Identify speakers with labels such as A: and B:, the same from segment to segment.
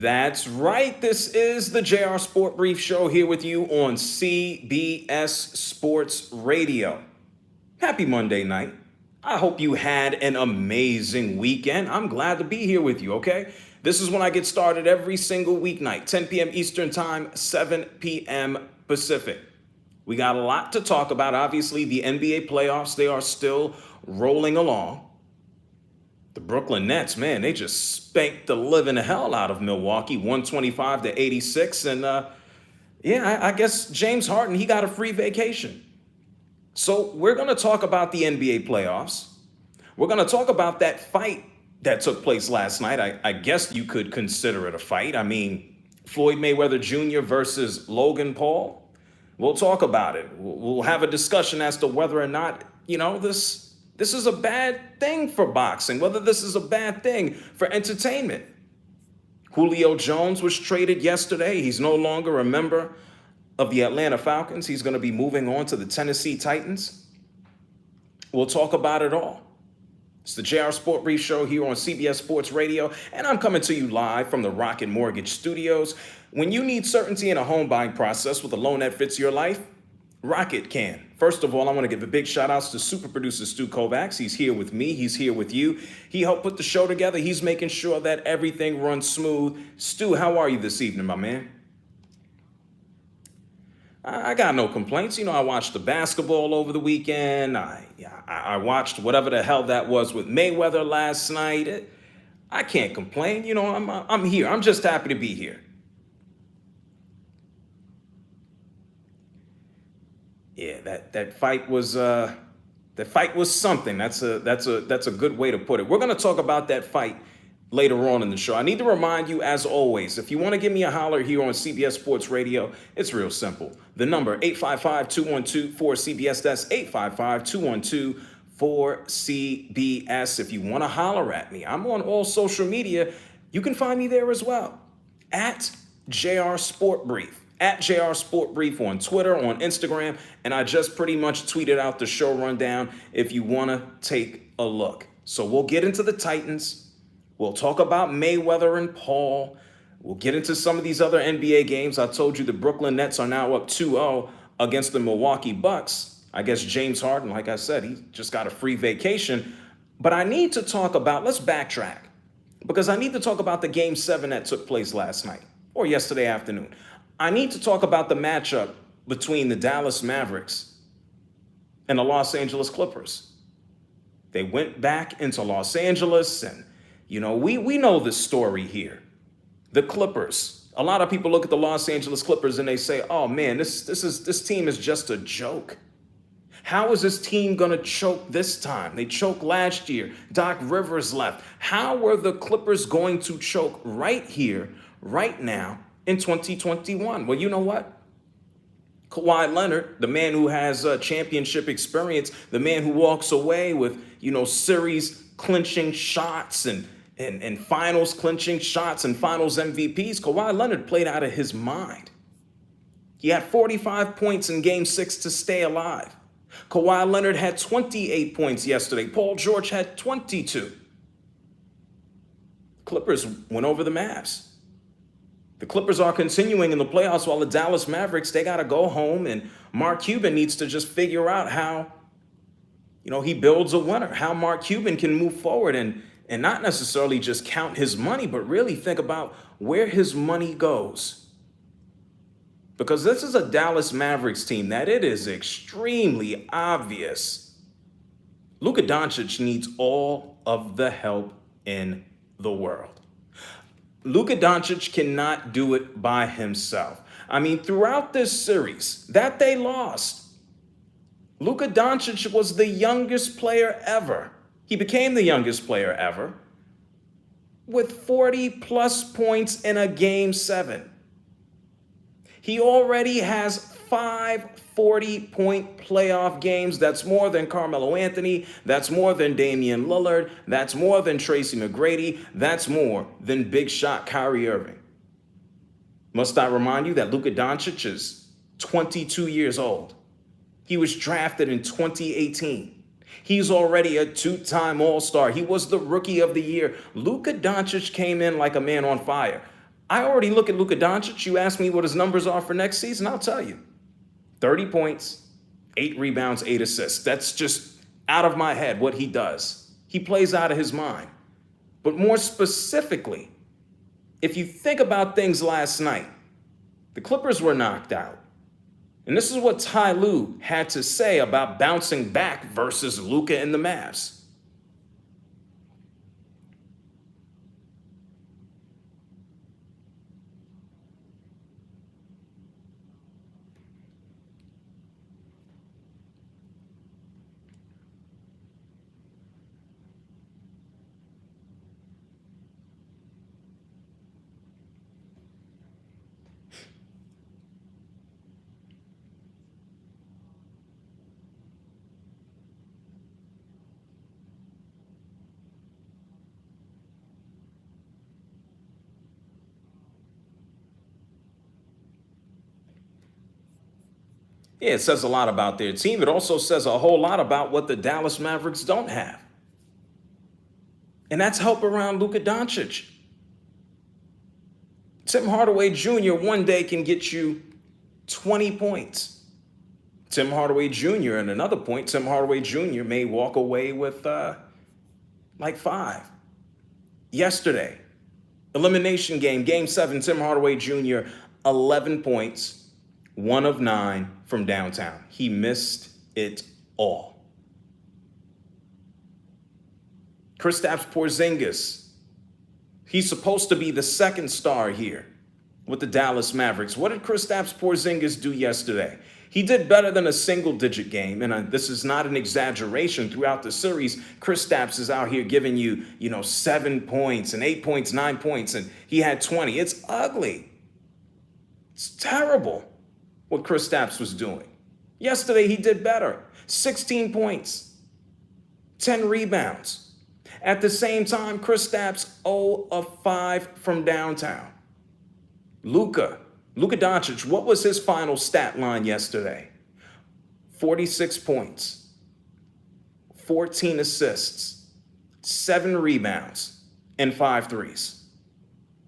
A: That's right. This is the JR Sport Brief Show here with you on CBS Sports Radio. Happy Monday night. I hope you had an amazing weekend. I'm glad to be here with you, okay? This is when I get started every single weeknight, 10 p.m. Eastern Time, 7 p.m. Pacific. We got a lot to talk about. Obviously, the NBA playoffs, they are still rolling along. The Brooklyn Nets, man, they just spanked the living hell out of Milwaukee, 125-86. And I guess James Harden, he got a free vacation. So we're going to talk about the NBA playoffs. We're going to talk about that fight that took place last night. I guess you could consider it a fight. I mean, Floyd Mayweather Jr. versus Logan Paul. We'll talk about it. We'll have a discussion as to whether or not, this is a bad thing for boxing, whether this is a bad thing for entertainment. Julio Jones was traded yesterday. He's no longer a member of the Atlanta Falcons. He's going to be moving on to the Tennessee Titans. We'll talk about it all. It's the JR Sport Brief Show here on CBS Sports Radio, and I'm coming to you live from the Rocket Mortgage Studios. When you need certainty in a home buying process with a loan that fits your life, Rocket can. First of all, I want to give a big shout outs to super producer Stu Kovacs. He's here with me. He's here with you. He helped put the show together. He's making sure that everything runs smooth. Stu, how are you this evening, my man? I got no complaints. I watched the basketball over the weekend. I watched whatever the hell that was with Mayweather last night. I can't complain. I'm here. I'm just happy to be here. Yeah, that fight was something. That's a good way to put it. We're going to talk about that fight later on in the show. I need to remind you, as always, if you want to give me a holler here on CBS Sports Radio, it's real simple. The number 855-212-4CBS. That's 855-212-4CBS. If you want to holler at me, I'm on all social media. You can find me there as well at JRSportBrief. At JRSportBrief on Twitter, on Instagram, and I just pretty much tweeted out the show rundown if you want to take a look. So we'll get into the Titans. We'll talk about Mayweather and Paul. We'll get into some of these other NBA games. I told you the Brooklyn Nets are now up 2-0 against the Milwaukee Bucks. I guess James Harden, like I said, he just got a free vacation. But I need to talk about, let's backtrack, because I need to talk about the Game 7 that took place last night or yesterday afternoon. I need to talk about the matchup between the Dallas Mavericks and the Los Angeles Clippers. They went back into Los Angeles, and, we know the story here. The Clippers. A lot of people look at the Los Angeles Clippers and they say, oh, man, this team is just a joke. How is this team going to choke this time? They choked last year. Doc Rivers left. How are the Clippers going to choke right here, right now, in 2021? Well, you know what? Kawhi Leonard, the man who has championship experience, the man who walks away with, series clinching shots and finals clinching shots and finals MVPs, Kawhi Leonard played out of his mind. He had 45 points in Game 6 to stay alive. Kawhi Leonard had 28 points yesterday. Paul George had 22. Clippers went over the Mavs. The Clippers are continuing in the playoffs while the Dallas Mavericks, they got to go home, and Mark Cuban needs to just figure out how, he builds a winner, how Mark Cuban can move forward and not necessarily just count his money, but really think about where his money goes. Because this is a Dallas Mavericks team that it is extremely obvious Luka Doncic needs all of the help in the world. Luka Doncic cannot do it by himself. I mean, throughout this series that they lost, Luka Doncic was the youngest player ever. He became the youngest player ever with 40-plus points in a Game 7. He already has 5 40-point playoff games. That's more than Carmelo Anthony. That's more than Damian Lillard. That's more than Tracy McGrady. That's more than big shot Kyrie Irving. Must I remind you that Luka Doncic is 22 years old. He was drafted in 2018. He's already a 2-time All-Star. He was the Rookie of the Year. Luka Doncic came in like a man on fire. I already look at Luka Doncic. You ask me what his numbers are for next season, I'll tell you. 30 points, 8 rebounds, 8 assists. That's just out of my head what he does. He plays out of his mind. But more specifically, if you think about things last night, the Clippers were knocked out. And this is what Ty Lue had to say about bouncing back versus Luka and the Mavs. Yeah, it says a lot about their team. It also says a whole lot about what the Dallas Mavericks don't have. And that's help around Luka Doncic. Tim Hardaway Jr. one day can get you 20 points. Tim Hardaway Jr. at another point, Tim Hardaway Jr. may walk away with like 5. Yesterday, elimination game, Game 7, Tim Hardaway Jr., 11 points. 1 of 9 from downtown. He missed it all. Kristaps Porzingis. He's supposed to be the second star here with the Dallas Mavericks. What did Kristaps Porzingis do yesterday? He did better than a single-digit game, and this is not an exaggeration. Throughout the series, Kristaps is out here giving you, 7 points and 8 points, 9 points, and he had 20. It's ugly. It's terrible what Kristaps was doing. Yesterday, he did better. 16 points, 10 rebounds. At the same time, Kristaps 0 of 5 from downtown. Luka Doncic, what was his final stat line yesterday? 46 points, 14 assists, 7 rebounds, and 5 threes.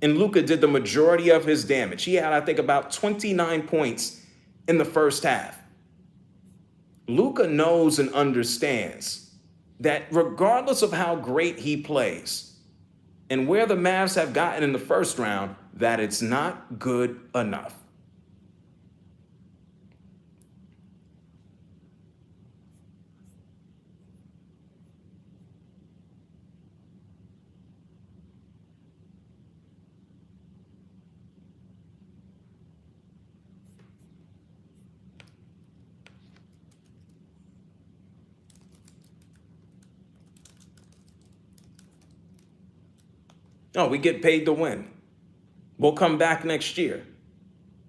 A: And Luka did the majority of his damage. He had, I think, about 29 points in the first half. Luka knows and understands that regardless of how great he plays and where the Mavs have gotten in the first round, that it's not good enough. No, we get paid to win. We'll come back next year.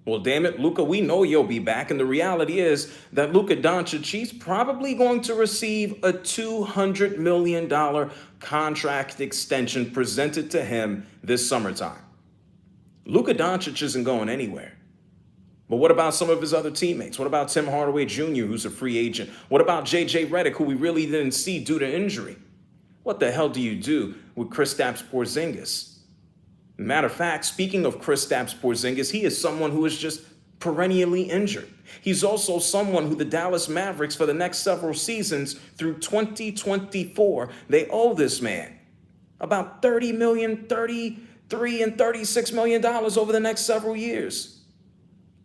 A: Well, damn it, Luka, we know you'll be back. And the reality is that Luka Doncic, he's probably going to receive a $200 million contract extension presented to him this summertime. Luka Doncic isn't going anywhere. But what about some of his other teammates? What about Tim Hardaway Jr., who's a free agent? What about J.J. Redick, who we really didn't see due to injury? What the hell do you do with Kristaps Porzingis? Matter of fact, speaking of Kristaps Porzingis, he is someone who is just perennially injured. He's also someone who the Dallas Mavericks, for the next several seasons through 2024, they owe this man about $30 million, $33 and $36 million over the next several years.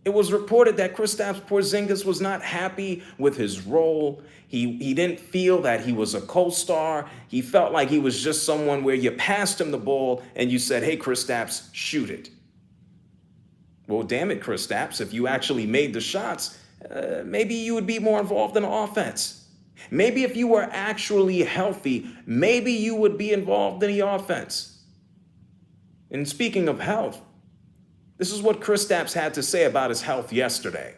A: It was reported that Kristaps Porzingis was not happy with his role. He didn't feel that he was a co-star. He felt like he was just someone where you passed him the ball and you said, hey, Kristaps, shoot it. Well, damn it, Kristaps, if you actually made the shots, maybe you would be more involved in offense. Maybe if you were actually healthy, maybe you would be involved in the offense. And speaking of health, this is what Kristaps had to say about his health yesterday.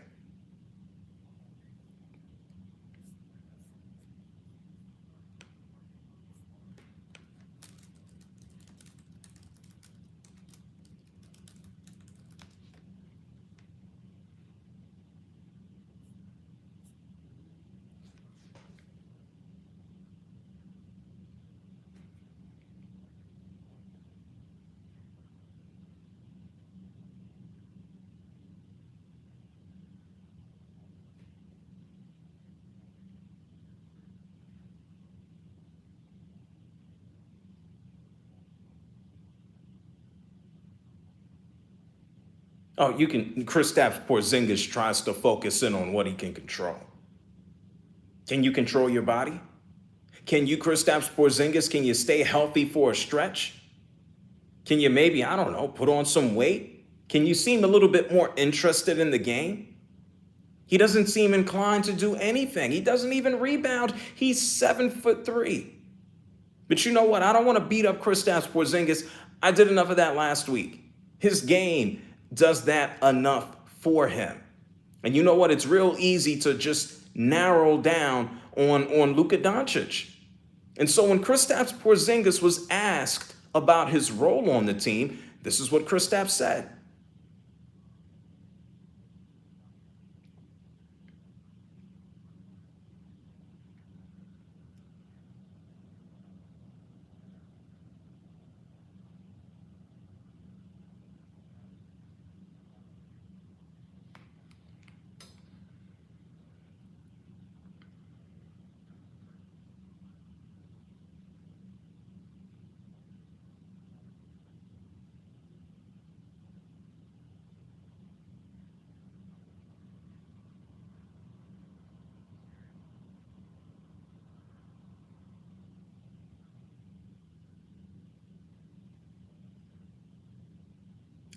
A: Oh, you can. Kristaps Porzingis tries to focus in on what he can control. Can you control your body? Can you, Kristaps Porzingis, can you stay healthy for a stretch? Can you maybe, I don't know, put on some weight? Can you seem a little bit more interested in the game? He doesn't seem inclined to do anything. He doesn't even rebound. He's 7'3". But you know what? I don't want to beat up Kristaps Porzingis. I did enough of that last week. His game does that enough for him. And you know what? It's real easy to just narrow down on Luka Doncic. And so when Kristaps Porzingis was asked about his role on the team, this is what Kristaps said.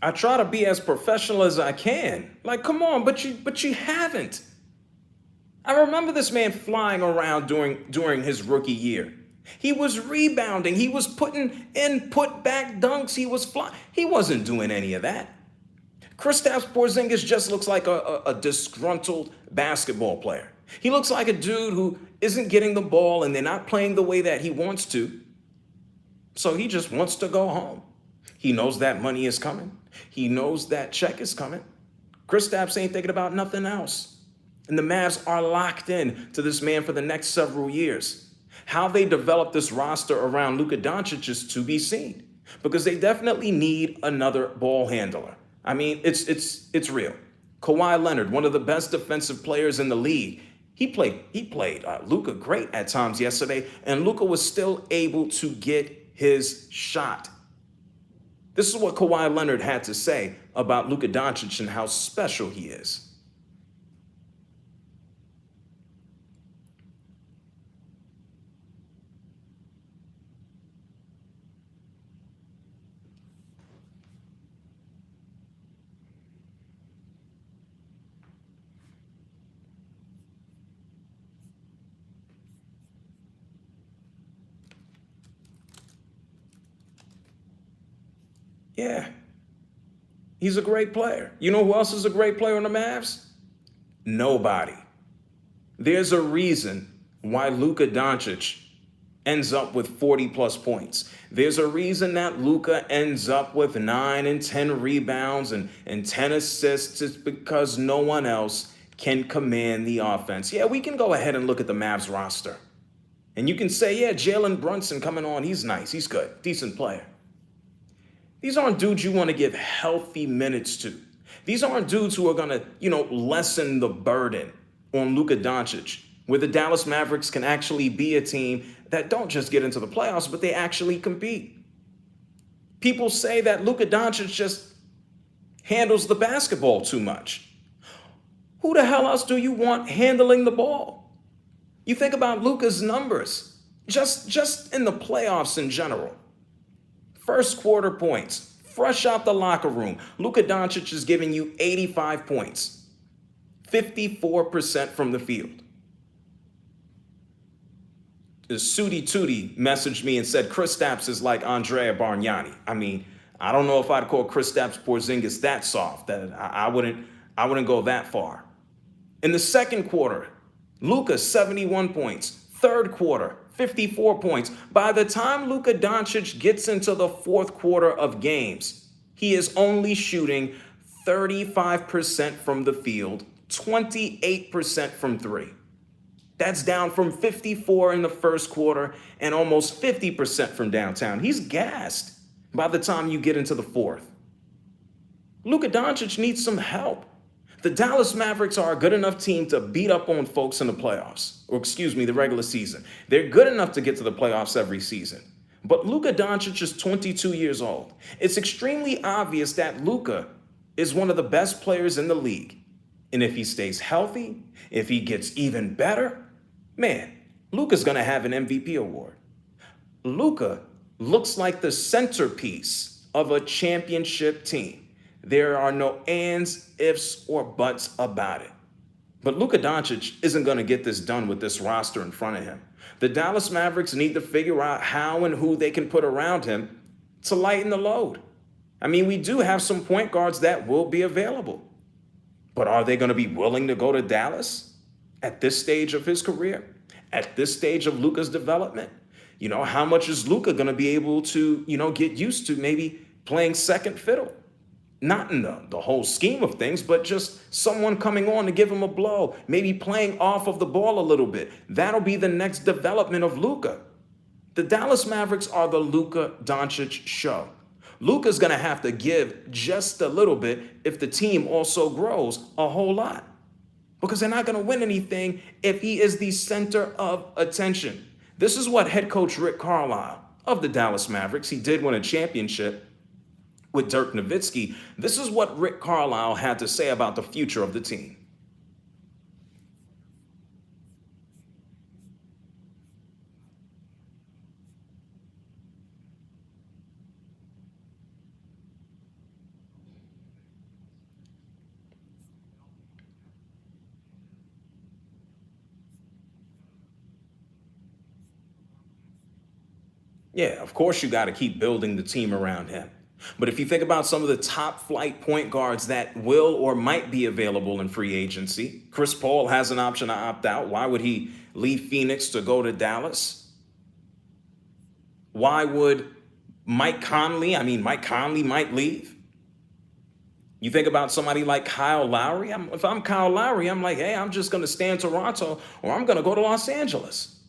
A: I try to be as professional as I can. Like, come on, but you haven't. I remember this man flying around during his rookie year. He was rebounding. He was putting in put-back dunks. He was flying. He wasn't doing any of that. Kristaps Porzingis just looks like a disgruntled basketball player. He looks like a dude who isn't getting the ball and they're not playing the way that he wants to. So he just wants to go home. He knows that money is coming. He knows that check is coming. Kristaps ain't thinking about nothing else. And the Mavs are locked in to this man for the next several years. How they develop this roster around Luka Doncic is to be seen, because they definitely need another ball handler. I mean, it's real. Kawhi Leonard, one of the best defensive players in the league, he played Luka great at times yesterday, and Luka was still able to get his shot. This is what Kawhi Leonard had to say about Luka Doncic and how special he is. Yeah, he's a great player. You know who else is a great player on the Mavs? Nobody. There's a reason why Luka Doncic ends up with 40 plus points. There's a reason that Luka ends up with 9 and 10 rebounds and 10 assists. It's because no one else can command the offense. Yeah, we can go ahead and look at the Mavs roster. And you can say, yeah, Jalen Brunson coming on, he's nice, he's good, decent player. These aren't dudes you want to give healthy minutes to. These aren't dudes who are going to, lessen the burden on Luka Doncic, where the Dallas Mavericks can actually be a team that don't just get into the playoffs, but they actually compete. People say that Luka Doncic just handles the basketball too much. Who the hell else do you want handling the ball? You think about Luka's numbers, just in the playoffs in general. First quarter points, fresh out the locker room. Luka Doncic is giving you 85 points, 54% from the field. Sooty Tootie messaged me and said Kristaps is like Andrea Bargnani. I mean, I don't know if I'd call Kristaps Porzingis that soft. That I wouldn't go that far. In the second quarter, Luka 71 points. Third quarter, 54 points. By the time Luka Doncic gets into the fourth quarter of games, he is only shooting 35% from the field, 28% from three. That's down from 54 in the first quarter and almost 50% from downtown. He's gassed by the time you get into the fourth. Luka Doncic needs some help. The Dallas Mavericks are a good enough team to beat up on folks in the playoffs, the regular season. They're good enough to get to the playoffs every season. But Luka Doncic is 22 years old. It's extremely obvious that Luka is one of the best players in the league. And if he stays healthy, if he gets even better, man, Luka's going to have an MVP award. Luka looks like the centerpiece of a championship team. There are no ands, ifs, or buts about it. But Luka Doncic isn't going to get this done with this roster in front of him. The Dallas Mavericks need to figure out how and who they can put around him to lighten the load. I mean, we do have some point guards that will be available. But are they going to be willing to go to Dallas at this stage of his career? At this stage of Luka's development? You know, how much is Luka going to be able to, get used to maybe playing second fiddle? Not in the whole scheme of things, but just someone coming on to give him a blow, maybe playing off of the ball a little bit. That'll be the next development of Luka. The Dallas Mavericks are the Luka Doncic show. Luka's going to have to give just a little bit if the team also grows a whole lot. Because they're not going to win anything if he is the center of attention. This is what head coach Rick Carlisle of the Dallas Mavericks, he did win a championship with Dirk Nowitzki. This is what Rick Carlisle had to say about the future of the team. Yeah, of course you got to keep building the team around him. But if you think about some of the top flight point guards that will or might be available in free agency, Chris Paul has an option to opt out. Why would he leave Phoenix to go to Dallas? Why would Mike Conley might leave. You think about somebody like Kyle Lowry. If I'm Kyle Lowry, I'm like, hey, I'm just going to stay in Toronto or I'm going to go to Los Angeles.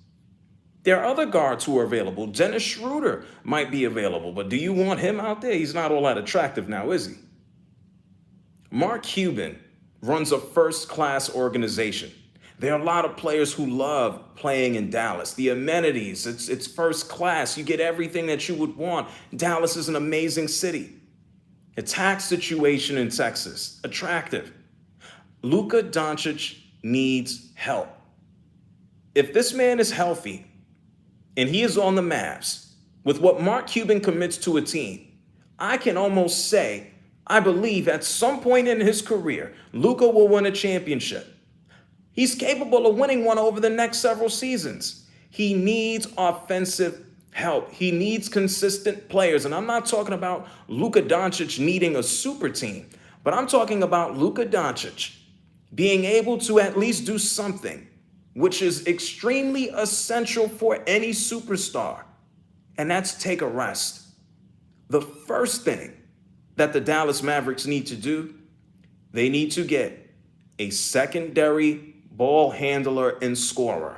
A: There are other guards who are available. Dennis Schroeder might be available, but do you want him out there? He's not all that attractive now, is he? Mark Cuban runs a first-class organization. There are a lot of players who love playing in Dallas. The amenities, it's first class. You get everything that you would want. Dallas is an amazing city. A tax situation in Texas, attractive. Luka Doncic needs help. If this man is healthy and he is on the Mavs, with what Mark Cuban commits to a team, I can almost say, I believe at some point in his career, Luka will win a championship. He's capable of winning one over the next several seasons. He needs offensive help. He needs consistent players. And I'm not talking about Luka Doncic needing a super team, but I'm talking about Luka Doncic being able to at least do something, which is extremely essential for any superstar, and that's take a rest. The first thing that the Dallas Mavericks need to do, they need to get a secondary ball handler and scorer.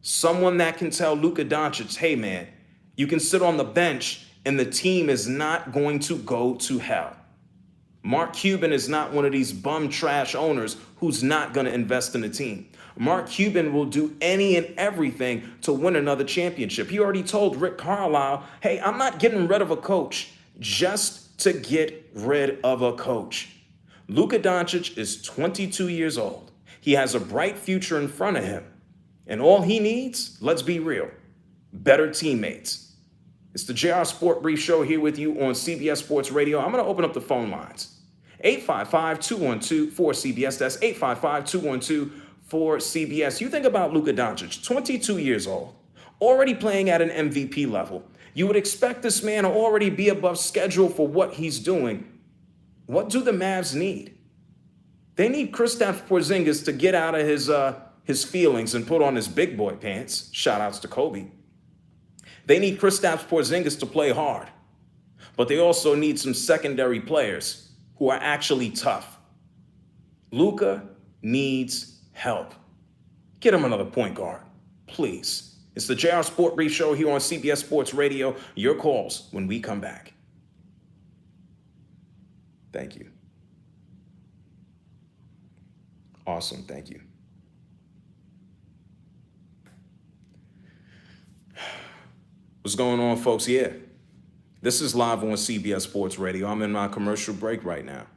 A: Someone that can tell Luka Doncic, hey man, you can sit on the bench and the team is not going to go to hell. Mark Cuban is not one of these bum trash owners who's not going to invest in the team. Mark Cuban will do any and everything to win another championship. He already told Rick Carlisle, hey, I'm not getting rid of a coach just to get rid of a coach. Luka Doncic is 22 years old. He has a bright future in front of him. And all he needs, let's be real, better teammates. It's the JR Sport Brief Show here with you on CBS Sports Radio. I'm going to open up the phone lines. 855-212-4CBS. That's 855-212-4CBS. You think about Luka Doncic, 22 years old, already playing at an MVP level. You would expect this man to already be above schedule for what he's doing. What do the Mavs need? They need Kristaps Porzingis to get out of his feelings and put on his big boy pants. Shout outs to Kobe. They need Kristaps Porzingis to play hard. But they also need some secondary players who are actually tough. Luka needs help. Get him another point guard, please. It's the JR Sport Brief Show here on CBS Sports Radio. Your calls when we come back. Thank you. Awesome, thank you. What's going on, folks? Yeah, this is live on CBS Sports Radio. I'm in my commercial break right now.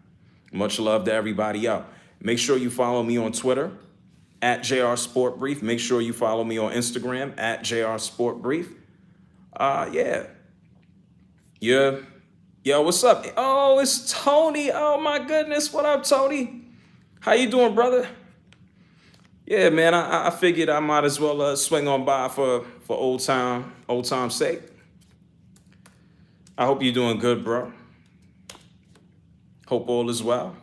A: Much love to everybody out. Make sure you follow me on Twitter at JRSportBrief. Make sure you follow me on Instagram at JRSportBrief. Yeah. Yeah. Yo, what's up? Oh, it's Tony. Oh my goodness. What up, Tony? How you doing, brother? Yeah, man, I figured I might as well swing on by for old time's sake. I hope you're doing good, bro. Hope all is well.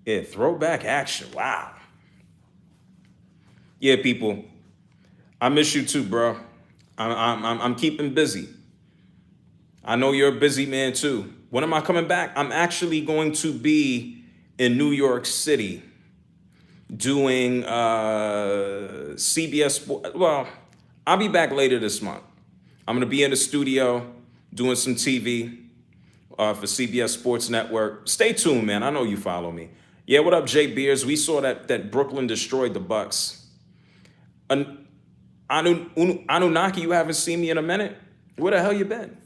A: Yeah, throwback action. Wow. Yeah, people. I miss you too, bro. I'm keeping busy. I know you're a busy man too. When am I coming back? I'm actually going to be in New York City doing CBS Sport. Well, I'll be back later this month. I'm going to be in the studio doing some TV for CBS Sports Network. Stay tuned, man. I know you follow me. Yeah, what up, Jay Beers? We saw that Brooklyn destroyed the Bucks. Anunnaki, you haven't seen me in a minute? Where the hell you been?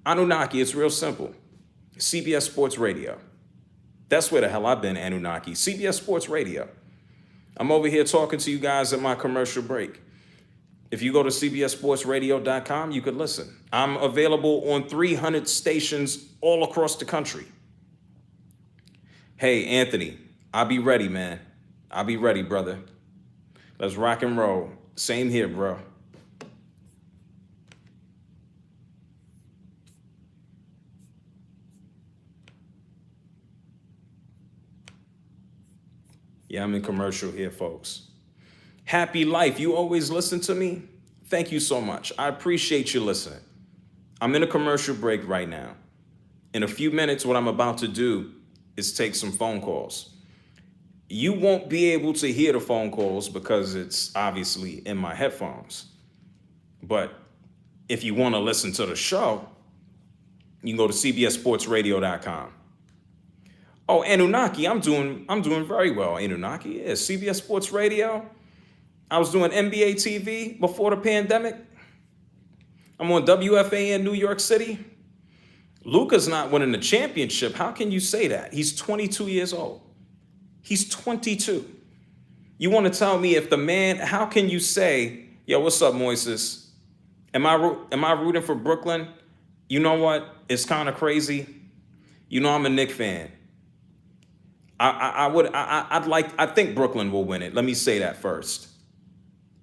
A: Anunnaki, it's real simple. CBS Sports Radio. That's where the hell I've been, Anunnaki. CBS Sports Radio. I'm over here talking to you guys at my commercial break. If you go to cbssportsradio.com, you could listen. I'm available on 300 stations all across the country. Hey, Anthony, I'll be ready, man. I'll be ready, brother. Let's rock and roll. Same here, bro. Yeah, I'm in commercial here, folks. Happy Life, you always listen to me? Thank you so much. I appreciate you listening. I'm in a commercial break right now. In a few minutes, what I'm about to do is take some phone calls. You won't be able to hear the phone calls because it's obviously in my headphones. But if you want to listen to the show, you can go to cbssportsradio.com. Oh, Anunnaki, I'm doing very well, Anunnaki. Yeah, CBS Sports Radio. I was doing NBA TV before the pandemic. I'm on WFA in New York City. Luka's not winning the championship. How can you say that? He's 22 years old. He's 22. You want to tell me if the man, how can you say, yo, what's up, Moises? Am I rooting for Brooklyn? You know what? It's kind of crazy. You know I'm a Knicks fan. I think Brooklyn will win it. Let me say that first.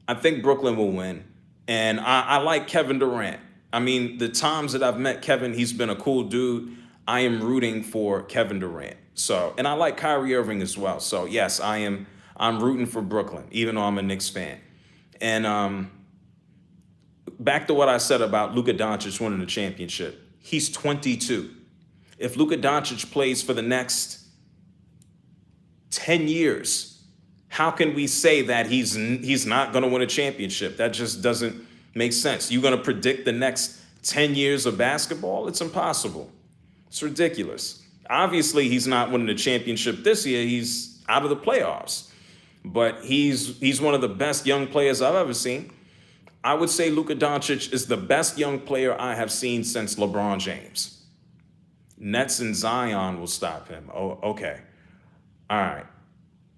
A: I think Brooklyn will win. And I like Kevin Durant. I mean, the times that I've met Kevin, he's been a cool dude. I am rooting for Kevin Durant. So, and I like Kyrie Irving as well. So yes, I'm rooting for Brooklyn, even though I'm a Knicks fan. And back to what I said about Luka Doncic winning the championship. He's 22. If Luka Doncic plays for the next 10 years, how can we say that he's not going to win a championship? That just doesn't make sense. You're going to predict the next 10 years of basketball? It's impossible. It's ridiculous. Obviously, he's not winning a championship this year. He's out of the playoffs. But he's one of the best young players I've ever seen. I would say Luka Doncic is the best young player I have seen since LeBron James. Nets and Zion will stop him. Oh, okay. All right.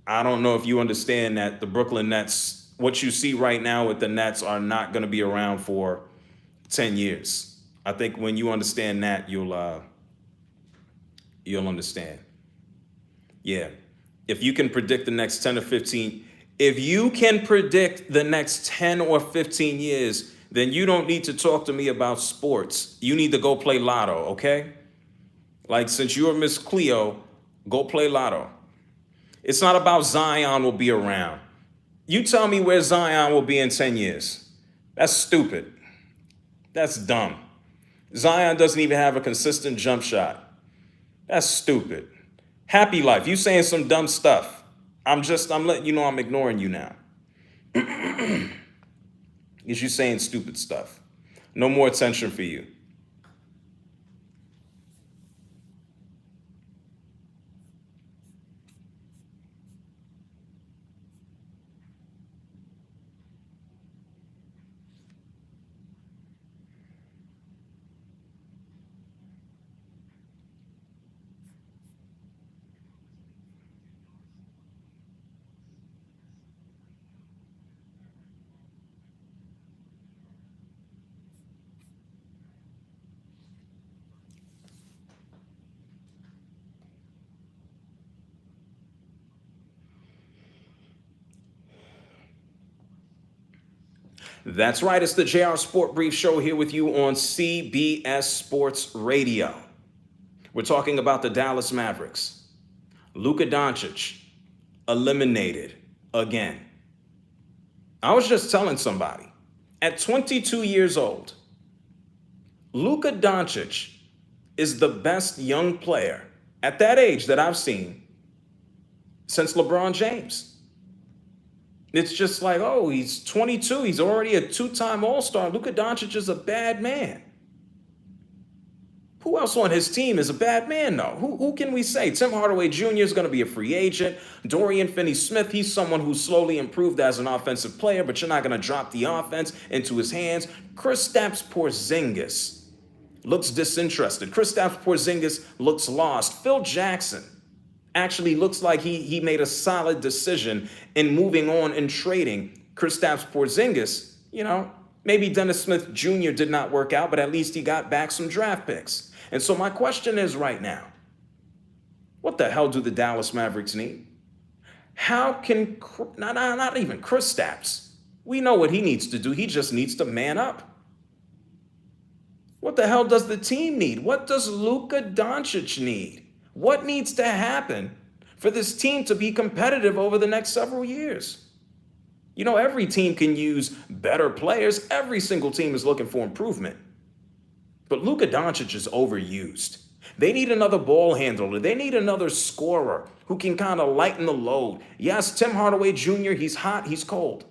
A: I don't know if you understand that the Brooklyn Nets, what you see right now with the Nets, are not going to be around for 10 years. I think when you understand that, you'll understand. Yeah. If you can predict the next 10 or 15, if you can predict the next 10 or 15 years, then you don't need to talk to me about sports. You need to go play lotto, okay? Like, since you're Miss Cleo, go play lotto. It's not about Zion will be around. You tell me where Zion will be in 10 years. That's stupid. That's dumb. Zion doesn't even have a consistent jump shot. That's stupid. Happy Life, you saying some dumb stuff. I'm letting you know I'm ignoring you now. Because you're saying stupid stuff. No more attention for you. That's right. It's the JR Sport Brief Show here with you on CBS Sports Radio. We're talking about the Dallas Mavericks. Luka Doncic eliminated again. I was just telling somebody, at 22 years old, Luka Doncic is the best young player at that age that I've seen since LeBron James. It's just like, oh, he's 22. He's already a two-time All-Star. Luka Doncic is a bad man. Who else on his team is a bad man, though? Who can we say? Tim Hardaway Jr. is going to be a free agent. Dorian Finney-Smith, he's someone who's slowly improved as an offensive player, but you're not going to drop the offense into his hands. Kristaps Porzingis looks disinterested. Kristaps Porzingis looks lost. Phil Jackson actually looks like he made a solid decision in moving on and trading Kristaps Porzingis. You know, maybe Dennis Smith Jr. did not work out, but at least he got back some draft picks. And so my question is right now, what the hell do the Dallas Mavericks need? How can, not even Kristaps, we know what he needs to do. He just needs to man up. What the hell does the team need? What does Luka Doncic need? What needs to happen for this team to be competitive over the next several years? You know, every team can use better players. Every single team is looking for improvement. But Luka Doncic is overused. They need another ball handler. They need another scorer who can kind of lighten the load. Yes, Tim Hardaway Jr., he's hot, he's cold.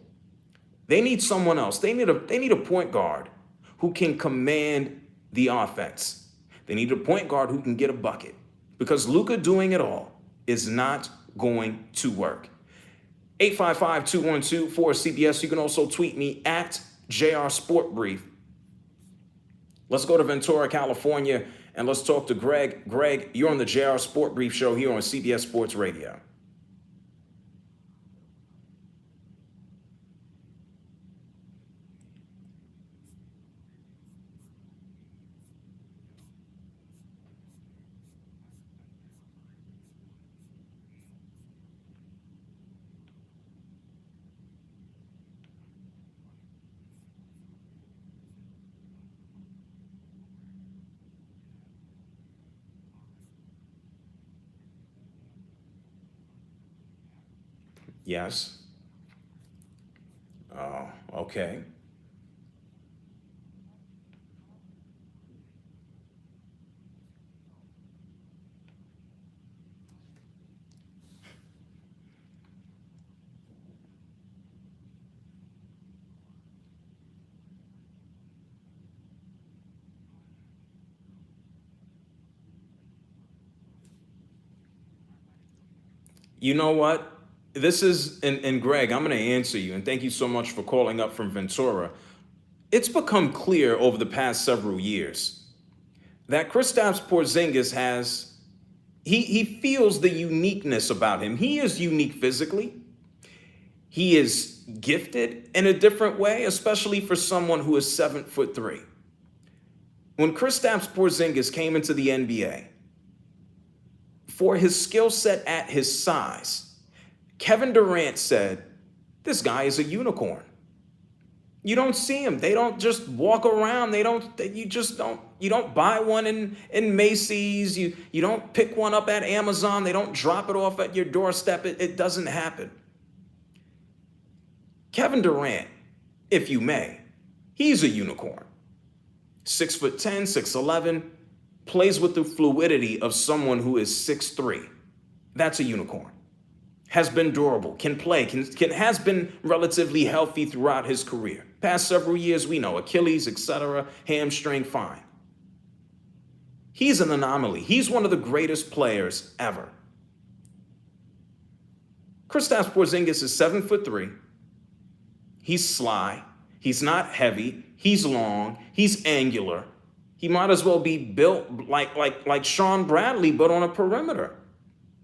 A: They need someone else. They need a point guard who can command the offense. They need a point guard who can get a bucket. Because Luka doing it all is not going to work. 855-212-4CBS. You can also tweet me at JRSportBrief. Let's go to Ventura, California, and let's talk to Greg. Greg, you're on the JR Sport Brief Show here on CBS Sports Radio. Yes. Oh, okay. You know what? This is, and Greg, I'm going to answer you, and thank you so much for calling up from Ventura. It's become clear over the past several years that Kristaps Porzingis he feels the uniqueness about him. He is unique physically. He is gifted in a different way, especially for someone who is 7'3". When Kristaps Porzingis came into the NBA, for his skill set at his size, Kevin Durant said, this guy is a unicorn. You don't see him. They don't just walk around. You don't buy one in Macy's. You don't pick one up at Amazon. They don't drop it off at your doorstep. It doesn't happen. Kevin Durant, if you may, he's a unicorn. 6'10", 6'11", plays with the fluidity of someone who is 6'3". That's a unicorn. Has been durable, can play, has been relatively healthy throughout his career. Past several years, we know, Achilles, etc., hamstring, fine. He's an anomaly. He's one of the greatest players ever. Kristaps Porzingis is 7'3". He's sly. He's not heavy. He's long. He's angular. He might as well be built like Sean Bradley, but on a perimeter.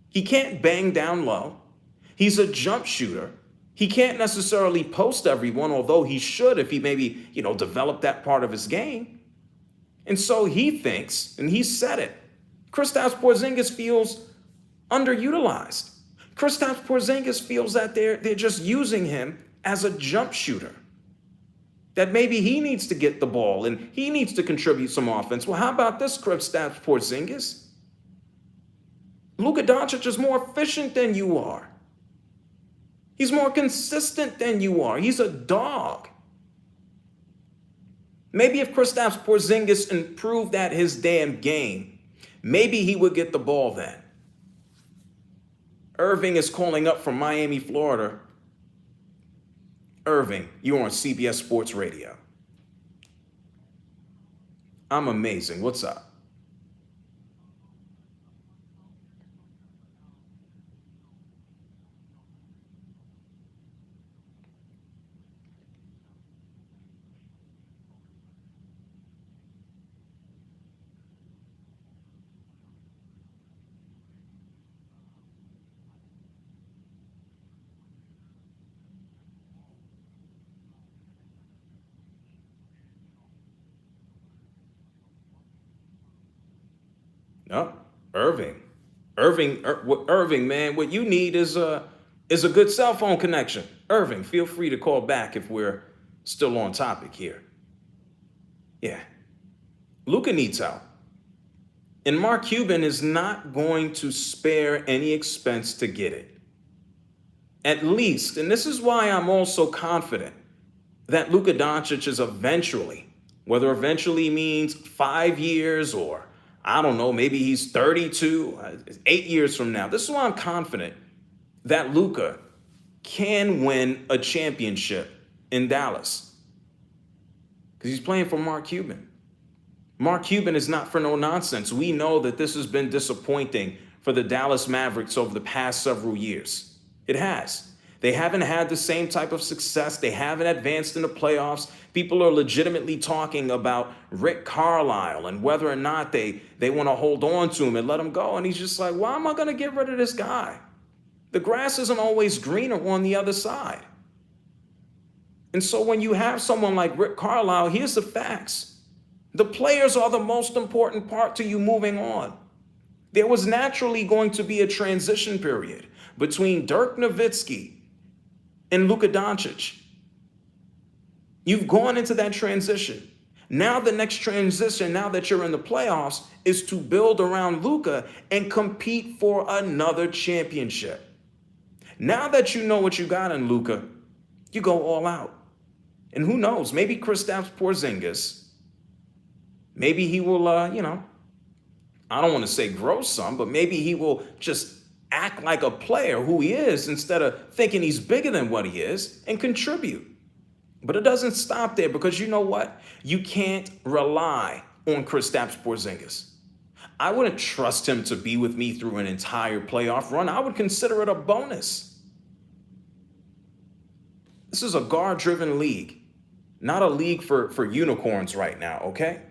A: He can't bang down low. He's a jump shooter. He can't necessarily post everyone, although he should if he maybe, developed that part of his game. And so he thinks, and he said it, Kristaps Porzingis feels underutilized. Kristaps Porzingis feels that they're just using him as a jump shooter. that maybe he needs to get the ball and he needs to contribute some offense. Well, how about this, Kristaps Porzingis? Luka Doncic is more efficient than you are. He's more consistent than you are. He's a dog. Maybe if Kristaps Porzingis improved at his damn game, maybe he would get the ball then. Irving is calling up from Miami, Florida. Irving, you're on CBS Sports Radio. I'm amazing. What's up? No, Irving, man, what you need is a good cell phone connection. Irving, feel free to call back if we're still on topic here. Yeah. Luka needs help. And Mark Cuban is not going to spare any expense to get it. At least, and this is why I'm also confident that Luka Doncic is eventually, whether eventually means 5 years or I don't know, maybe he's 32, 8 years from now. This is why I'm confident that Luka can win a championship in Dallas. Because he's playing for Mark Cuban. Mark Cuban is not for no nonsense. We know that this has been disappointing for the Dallas Mavericks over the past several years. It has. They haven't had the same type of success. They haven't advanced in the playoffs. People are legitimately talking about Rick Carlisle and whether or not they want to hold on to him and let him go. And he's just like, why am I going to get rid of this guy? The grass isn't always greener on the other side. And so when you have someone like Rick Carlisle, here's the facts. The players are the most important part to you moving on. There was naturally going to be a transition period between Dirk Nowitzki and Luka Doncic. You've gone into that transition. Now the next transition, now that you're in the playoffs, is to build around Luka and compete for another championship. Now that you know what you got in Luka, you go all out. And who knows, maybe Kristaps Porzingis, maybe he will, I don't want to say grow some, but maybe he will just act like a player who he is instead of thinking he's bigger than what he is and contribute. But it doesn't stop there because you know what? You can't rely on Kristaps Porzingis. I wouldn't trust him to be with me through an entire playoff run. I would consider it a bonus. This is a guard-driven league, not a league for unicorns right now, okay?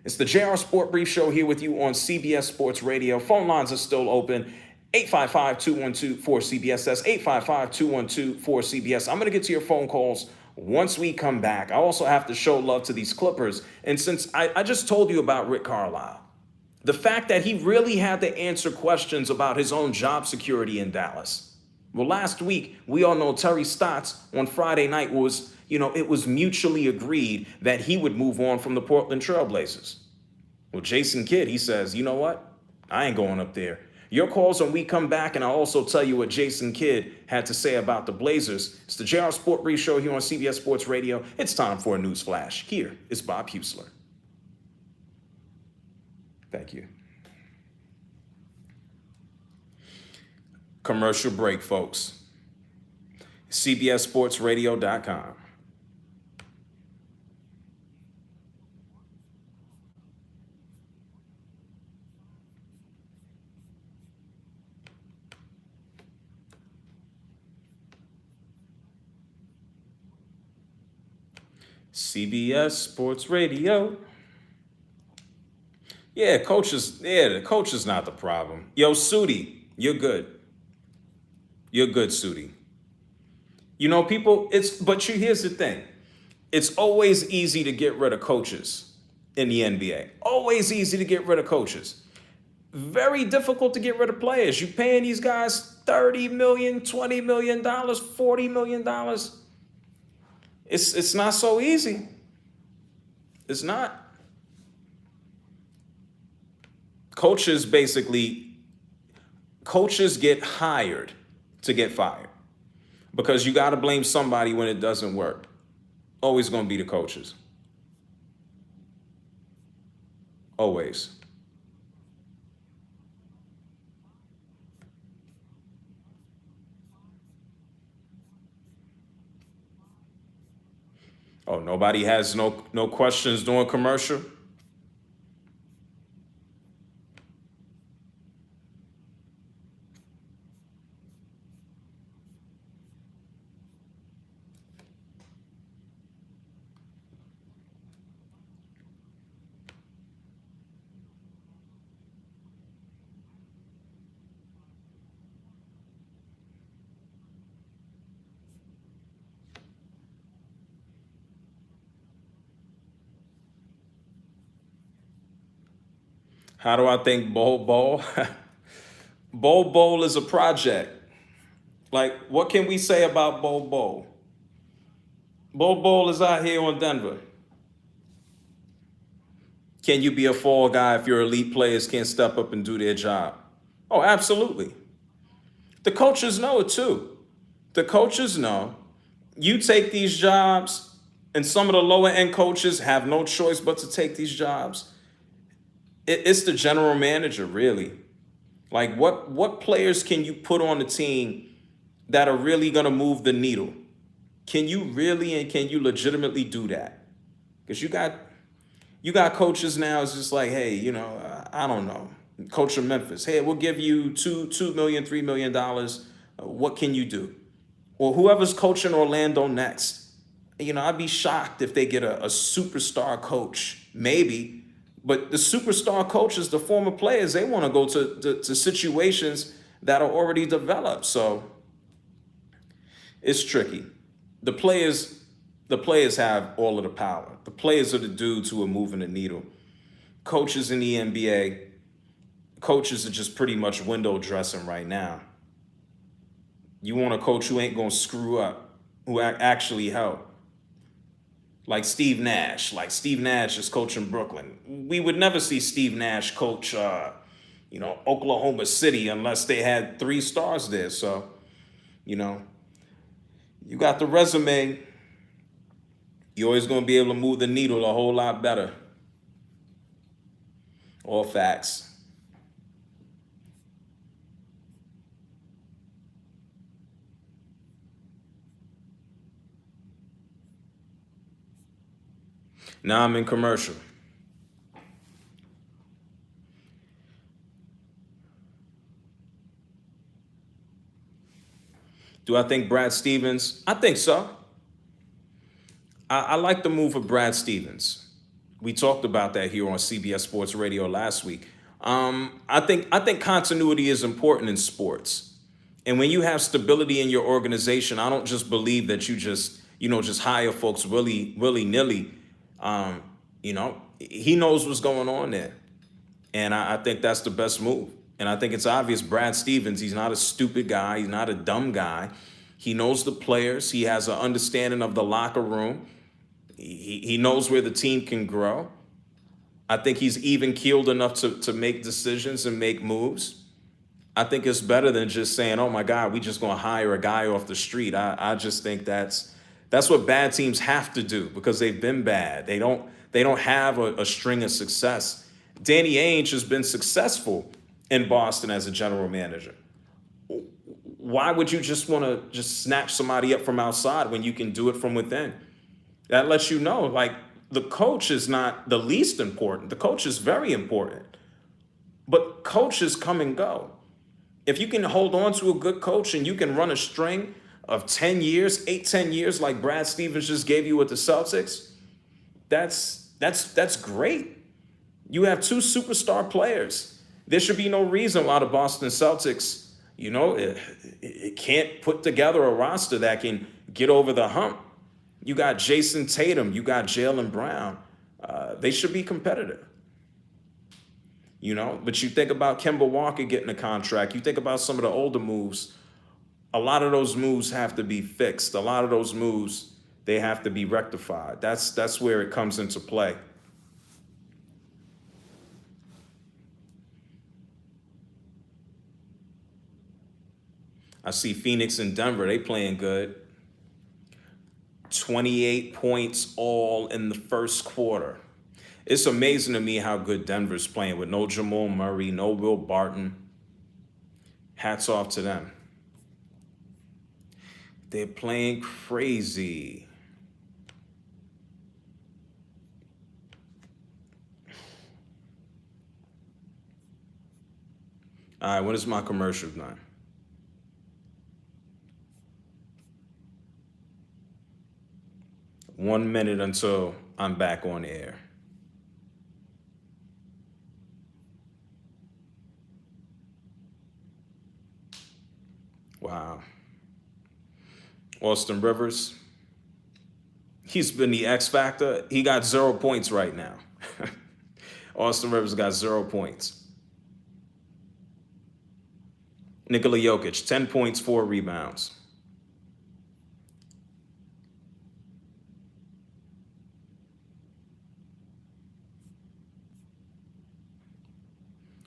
A: It's the JR Sport Brief Show here with you on CBS Sports Radio. Phone lines are still open. 855-212-4CBS. That's 855-212-4CBS. I'm going to get to your phone calls once we come back. I also have to show love to these Clippers. And since I just told you about Rick Carlisle, the fact that he really had to answer questions about his own job security in Dallas. Well, last week, we all know Terry Stotts on Friday night was, it was mutually agreed that he would move on from the Portland Trail Blazers. Well, Jason Kidd, he says, you know what? I ain't going up there. Your calls when we come back, and I'll also tell you what Jason Kidd had to say about the Blazers. It's the JR Sport Brief Show here on CBS Sports Radio. It's time for a news flash. Here is Bob Husler. Thank you. Commercial break, folks. CBSSportsRadio.com. CBS Sports Radio. The coach is not the problem. Yo, Sudi, you're good. You're good, Sudi. Here's the thing. It's always easy to get rid of coaches in the NBA. Always easy to get rid of coaches. Very difficult to get rid of players. You're paying these guys $30 million, $20 million, $40 million. It's not so easy. It's not. Coaches get hired to get fired because you got to blame somebody when it doesn't work. Always going to be the coaches. Always. Oh, nobody has no questions during commercial? How do I think Bol Bol? Bol Bol is a project. Like, what can we say about Bol Bol? Bol Bol is out here on Denver. Can you be a fall guy if your elite players can't step up and do their job? Oh, absolutely. The coaches know it too. The coaches know you take these jobs, and some of the lower end coaches have no choice but to take these jobs. It's the general manager, really. Like, what players can you put on the team that are really going to move the needle? Can you really and can you legitimately do that? Because you got coaches now. It's just like, hey, I don't know. Coach of Memphis, hey, we'll give you $2 million, $3 million. What can you do? Or whoever's coaching Orlando next. I'd be shocked if they get a superstar coach, maybe. But the superstar coaches, the former players, they want to go to situations that are already developed. So it's tricky. The players have all of the power. The players are the dudes who are moving the needle. Coaches in the NBA, coaches are just pretty much window dressing right now. You want a coach who ain't going to screw up, who actually help. Like Steve Nash. Like Steve Nash is coaching Brooklyn. We would never see Steve Nash coach, Oklahoma City unless they had 3 stars there. So, you got the resume. You're always going to be able to move the needle a whole lot better. All facts. Now I'm in commercial. Do I think Brad Stevens? I think so. I like the move of Brad Stevens. We talked about that here on CBS Sports Radio last week. I think continuity is important in sports. And when you have stability in your organization, I don't just believe that you just hire folks willy-nilly. He knows what's going on there. And I think that's the best move. And I think it's obvious Brad Stevens, he's not a stupid guy. He's not a dumb guy. He knows the players. He has an understanding of the locker room. He knows where the team can grow. I think he's even-keeled enough to make decisions and make moves. I think it's better than just saying, oh, my God, we just going to hire a guy off the street. I just think that's what bad teams have to do because they've been bad. They don't have a string of success. Danny Ainge has been successful in Boston as a general manager. Why would you just want to just snatch somebody up from outside when you can do it from within? That lets you know, like, the coach is not the least important. The coach is very important. But coaches come and go. If you can hold on to a good coach and you can run a string of 10 years, 10 years, like Brad Stevens just gave you with the Celtics, that's great. You have 2 superstar players. There should be no reason why the Boston Celtics, it can't put together a roster that can get over the hump. You got Jason Tatum, you got Jaylen Brown. They should be competitive. But you think about Kemba Walker getting a contract. You think about some of the older moves. A lot of those moves have to be fixed. A lot of those moves, they have to be rectified. That's where it comes into play. I see Phoenix and Denver, they playing good. 28 points all in the first quarter. It's amazing to me how good Denver's playing with no Jamal Murray, no Will Barton. Hats off to them. They're playing crazy. All right, when is my commercial done? One minute until I'm back on air. Wow. Austin Rivers, he's been the X factor. He got 0 points right now. Austin Rivers got 0 points. Nikola Jokic, 10 points, 4 rebounds.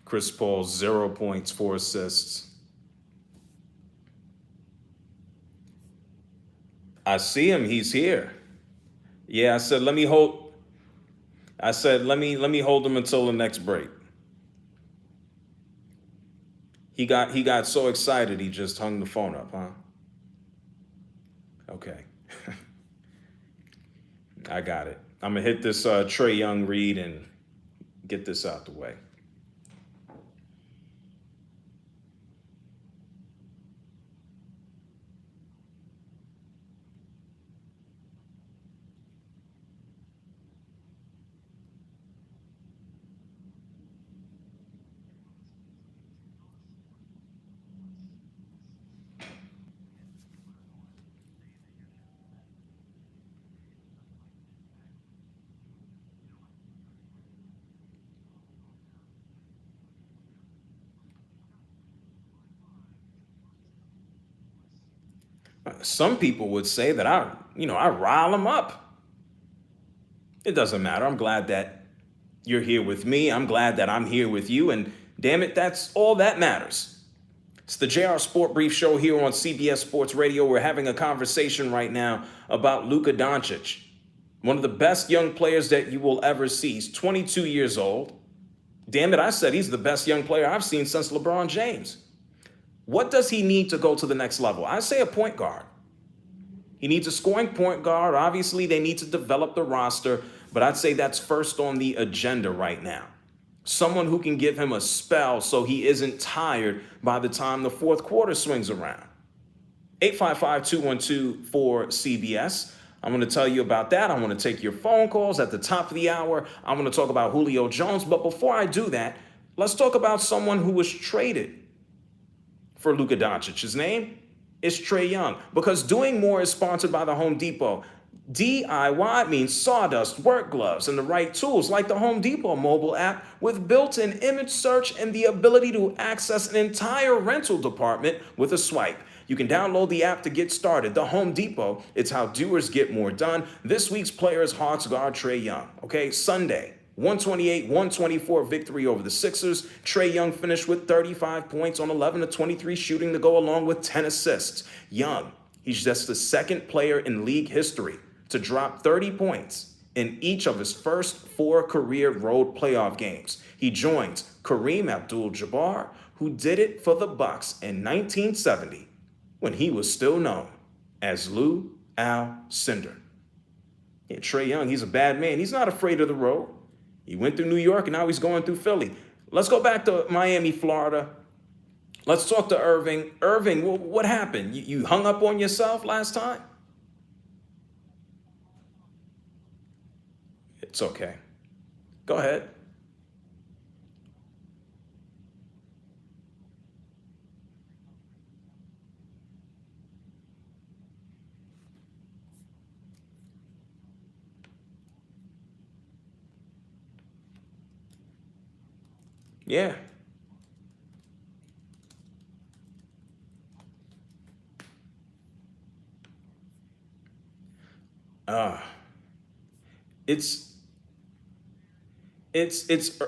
A: Chris Paul, 0 points, 4 assists. I see him. He's here. Yeah, I said let me hold him until the next break. He got so excited he just hung the phone up, huh? Okay. I got it. I'm gonna hit this Trey Young read and get this out the way. Some people would say that I rile them up. It doesn't matter. I'm glad that you're here with me. I'm glad that I'm here with you. And damn it, that's all that matters. It's the JR Sport Brief show here on CBS Sports Radio. We're having a conversation right now about Luka Doncic, one of the best young players that you will ever see. He's 22 years old. Damn it, I said he's the best young player I've seen since LeBron James. What does he need to go to the next level? I say a point guard. He needs a scoring point guard. Obviously, they need to develop the roster, but I'd say that's first on the agenda right now. Someone who can give him a spell so he isn't tired by the time the fourth quarter swings around. 855-212-4CBS. I'm going to tell you about that. I want to take your phone calls at the top of the hour. I'm going to talk about Julio Jones. But before I do that, let's talk about someone who was traded for Luka Doncic. His name is Trey Young, because Doing More is sponsored by the Home Depot. DIY means sawdust, work gloves, and the right tools, like the Home Depot mobile app with built-in image search and the ability to access an entire rental department with a swipe. You can download the app to get started. The Home Depot, it's how doers get more done. This week's player is Hawks guard Trey Young. Okay, Sunday, 128-124 victory over the Sixers. Trey Young finished with 35 points on 11 of 23 shooting to go along with 10 assists. Young, he's just the second player in league history to drop 30 points in each of his first 4 career road playoff games. He joins Kareem Abdul-Jabbar, who did it for the Bucks in 1970 when he was still known as Lou Alcindor. Yeah, Trey Young, he's a bad man. He's not afraid of the road. He went through New York, and now he's going through Philly. Let's go back to Miami, Florida. Let's talk to Irving. Irving, what happened? You hung up on yourself last time? It's okay. Go ahead. Yeah. Uh, it's it's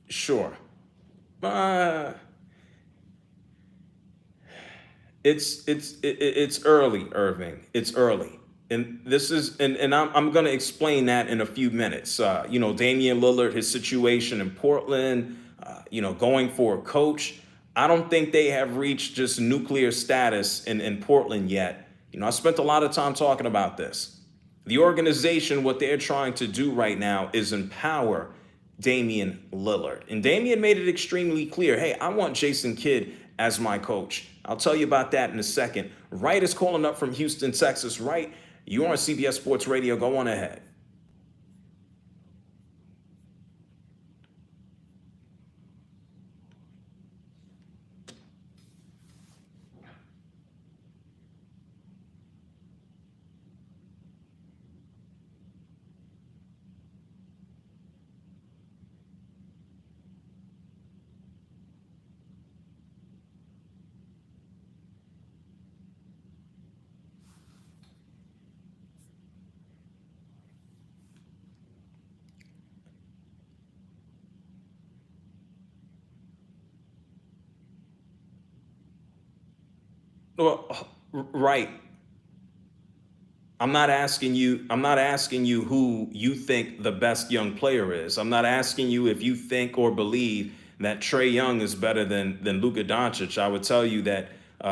A: sure. Uh, it's early, Irving. It's early, and this is and I'm going to explain that in a few minutes. Damian Lillard, his situation in Portland, going for a coach. I don't think they have reached just nuclear status in Portland yet. I spent a lot of time talking about this. The organization, what they're trying to do right now is empower Damian Lillard. And Damian made it extremely clear, hey, I want Jason Kidd as my coach. I'll tell you about that in a second. Wright is calling up from Houston, Texas. Wright, you're on CBS Sports Radio. Go on ahead. Well, right. I'm not asking you who you think the best young player is. I'm not asking you if you think or believe that Trey Young is better than Luka Doncic. I would tell you that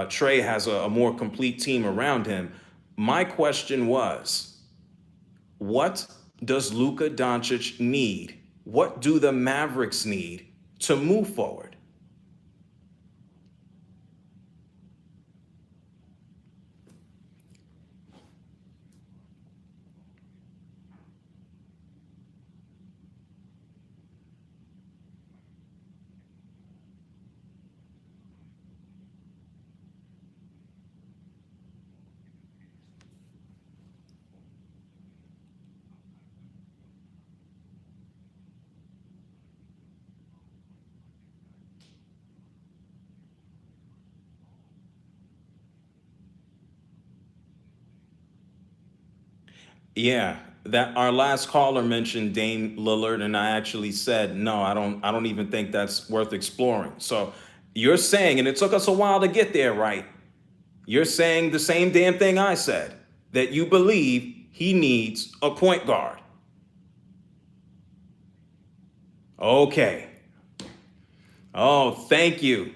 A: Trey has a more complete team around him. My question was, what does Luka Doncic need? What do the Mavericks need to move forward? Yeah, that our last caller mentioned Dame Lillard, and I actually said no. I don't even think that's worth exploring. So you're saying, and it took us a while to get there, right? You're saying the same damn thing I said, that you believe he needs a point guard. Okay. Oh, thank you.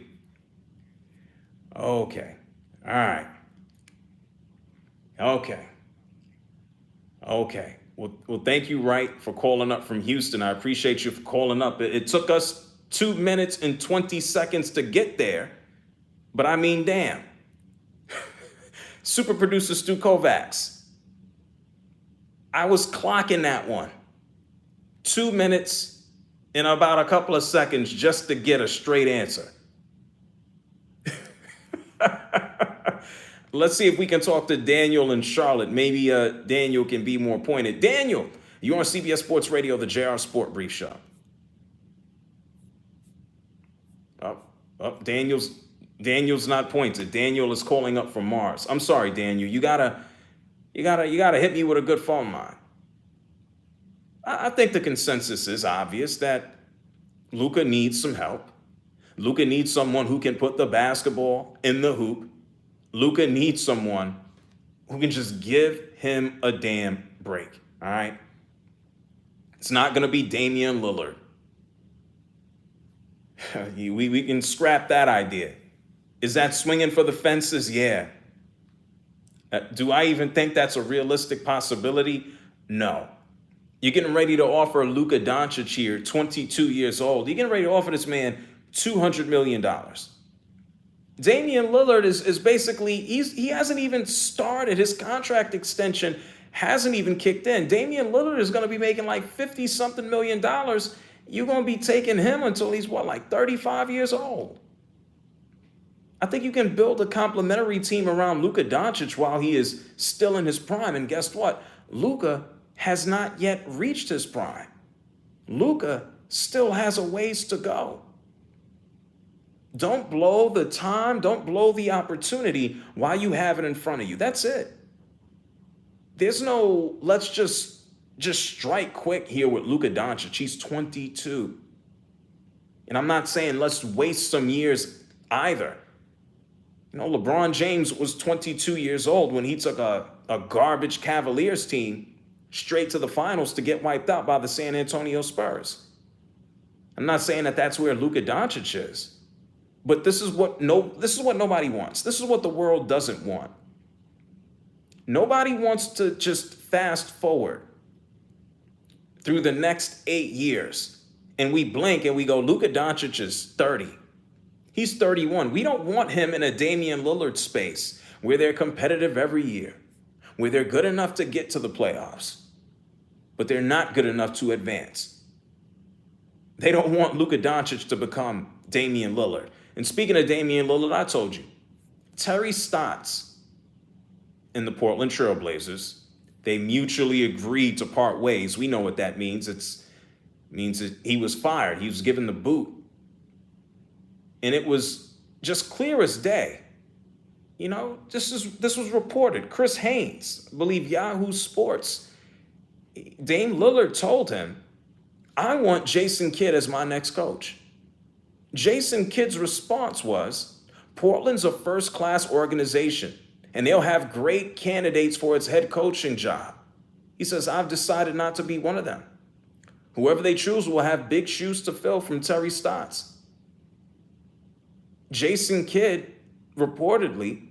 A: Okay. All right. Okay. Okay. Well, thank you, Wright, for calling up from Houston. I appreciate you for calling up. It took us 2 minutes and 20 seconds to get there, but I mean, damn. Super producer Stu Kovacs. I was clocking that one. 2 minutes and about a couple of seconds just to get a straight answer. Let's see if we can talk to Daniel in Charlotte. Maybe Daniel can be more pointed. Daniel, you're on CBS Sports Radio, the JR Sport Brief Show. Daniel's not pointed. Daniel is calling up from Mars. I'm sorry, Daniel. You gotta hit me with a good phone line. I think the consensus is obvious that Luka needs some help. Luka needs someone who can put the basketball in the hoop. Luka needs someone who can just give him a damn break. All right. It's not going to be Damian Lillard. we can scrap that idea. Is that swinging for the fences? Yeah. Do I even think that's a realistic possibility? No. You're getting ready to offer Luka Doncic here, 22 years old. You're getting ready to offer this man $200 million. Damian Lillard is basically, he hasn't even started. His contract extension hasn't even kicked in. Damian Lillard is going to be making like 50-something million dollars. You're going to be taking him until he's, like 35 years old. I think you can build a complementary team around Luka Doncic while he is still in his prime. And guess what? Luka has not yet reached his prime. Luka still has a ways to go. Don't blow the time. Don't blow the opportunity while you have it in front of you. That's it. There's no, let's just strike quick here with Luka Doncic. He's 22. And I'm not saying let's waste some years either. You know, LeBron James was 22 years old when he took a garbage Cavaliers team straight to the finals to get wiped out by the San Antonio Spurs. I'm not saying that that's where Luka Doncic is, but this is what nobody wants. This is what the world doesn't want. Nobody wants to just fast forward through the next 8 years and we blink and we go, Luka Doncic is 30. He's 31. We don't want him in a Damian Lillard space where they're competitive every year, where they're good enough to get to the playoffs, but they're not good enough to advance. They don't want Luka Doncic to become Damian Lillard. And speaking of Damian Lillard, I told you, Terry Stotts and the Portland Trail Blazers, they mutually agreed to part ways. We know what that means. It means that he was fired. He was given the boot. And it was just clear as day. You know, this was reported. Chris Haynes, I believe Yahoo Sports, Dame Lillard told him, I want Jason Kidd as my next coach. Jason Kidd's response was, Portland's a first-class organization, and they'll have great candidates for its head coaching job. He says, I've decided not to be one of them. Whoever they choose will have big shoes to fill from Terry Stotts. Jason Kidd, reportedly,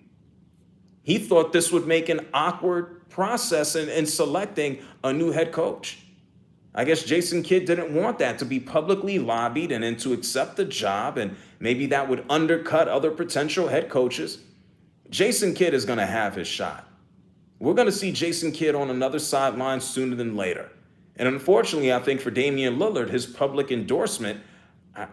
A: he thought this would make an awkward process in selecting a new head coach. I guess Jason Kidd didn't want that to be publicly lobbied and then to accept the job, and maybe that would undercut other potential head coaches. Jason Kidd is going to have his shot. We're going to see Jason Kidd on another sideline sooner than later. And unfortunately, I think for Damian Lillard, his public endorsement,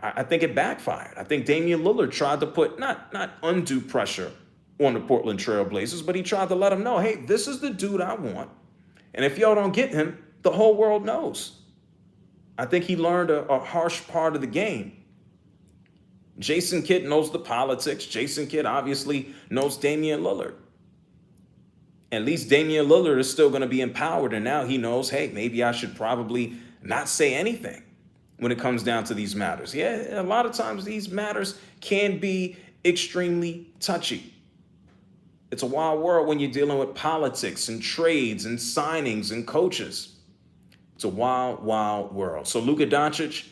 A: I think it backfired. I think Damian Lillard tried to put not undue pressure on the Portland Trail Blazers, but he tried to let them know, hey, this is the dude I want. And if y'all don't get him, the whole world knows. I think he learned a harsh part of the game. Jason Kidd knows the politics. Jason Kidd obviously knows Damian Lillard. At least Damian Lillard is still going to be empowered, and now he knows, hey, maybe I should probably not say anything when it comes down to these matters. Yeah, a lot of times these matters can be extremely touchy. It's a wild world when you're dealing with politics and trades and signings and coaches. It's a wild, wild world. So Luka Doncic,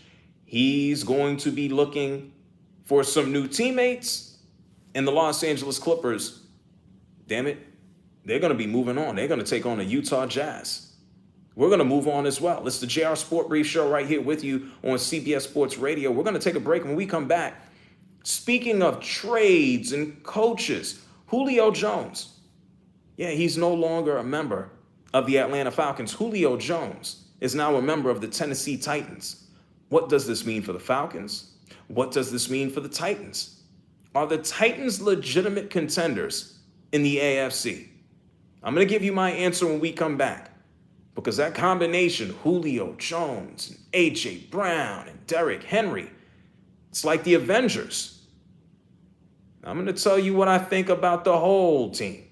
A: he's going to be looking for some new teammates, and the Los Angeles Clippers, damn it, they're going to be moving on. They're going to take on the Utah Jazz. We're going to move on as well. It's the JR Sport Brief Show right here with you on CBS Sports Radio. We're going to take a break. When we come back, speaking of trades and coaches, Julio Jones. Yeah, he's no longer a member of the Atlanta Falcons. Julio Jones is now a member of the Tennessee Titans. What does this mean for the Falcons? What does this mean for the Titans? Are the Titans legitimate contenders in the AFC? I'm going to give you my answer when we come back. Because that combination, Julio Jones, and A.J. Brown, and Derrick Henry, it's like the Avengers. I'm going to tell you what I think about the whole team.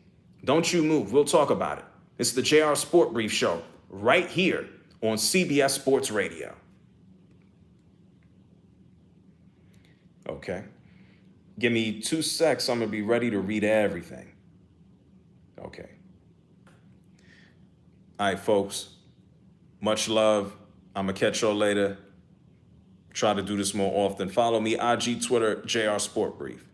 A: Don't you move. We'll talk about it. It's the JR Sport Brief Show right here on CBS Sports Radio. Okay. Give me 2 secs. I'm going to be ready to read everything. Okay. All right, folks. Much love. I'm going to catch y'all later. Try to do this more often. Follow me, IG, Twitter, JR Sport Brief.